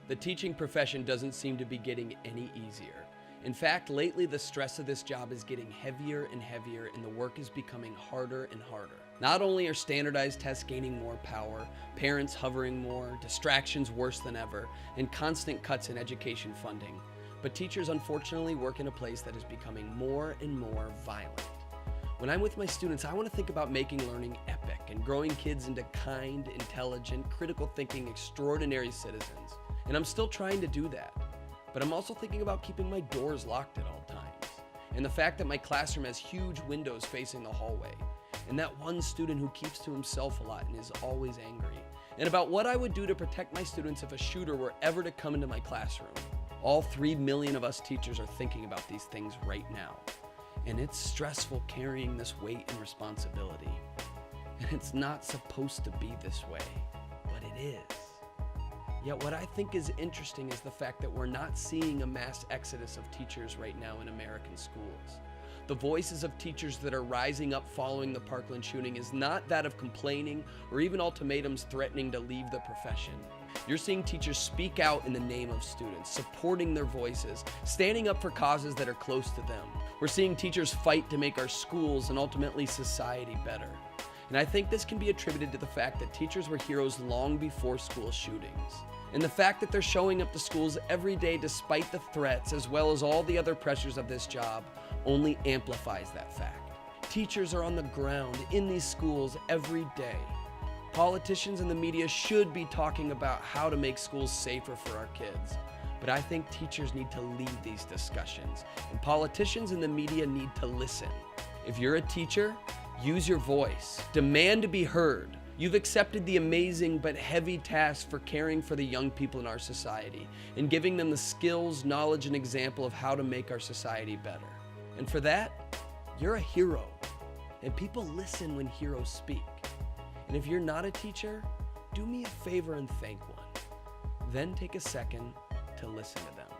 The teaching profession doesn't seem to be getting any easier. In fact, lately the stress of this job is getting heavier and heavier, and the work is becoming harder and harder. Not only are standardized tests gaining more power, parents hovering more, distractions worse than ever, and constant cuts in education funding, but teachers unfortunately work in a place that is becoming more and more violent. When I'm with my students, I want to think about making learning epic and growing kids into kind, intelligent, critical thinking, extraordinary citizens. And I'm still trying to do that. But I'm also thinking about keeping my doors locked at all times. And the fact that my classroom has huge windows facing the hallway. And that one student who keeps to himself a lot and is always angry. And about what I would do to protect my students if a shooter were ever to come into my classroom. All 3 million of us teachers are thinking about these things right now. And it's stressful carrying this weight and responsibility. And it's not supposed to be this way, but it is. Yet what I think is interesting is the fact that we're not seeing a mass exodus of teachers right now in American schools. The voices of teachers that are rising up following the Parkland shooting is not that of complaining or even ultimatums threatening to leave the profession. You're seeing teachers speak out in the name of students, supporting their voices, standing up for causes that are close to them. We're seeing teachers fight to make our schools and ultimately society better. And I think this can be attributed to the fact that teachers were heroes long before school shootings. And the fact that they're showing up to schools every day despite the threats as well as all the other pressures of this job only amplifies that fact. Teachers are on the ground in these schools every day. Politicians and the media should be talking about how to make schools safer for our kids. But I think teachers need to lead these discussions, and politicians and the media need to listen. If you're a teacher, use your voice. Demand to be heard. You've accepted the amazing but heavy task for caring for the young people in our society and giving them the skills, knowledge, and example of how to make our society better. And for that, you're a hero. And people listen when heroes speak. And if you're not a teacher, do me a favor and thank one. Then take a second to listen to them.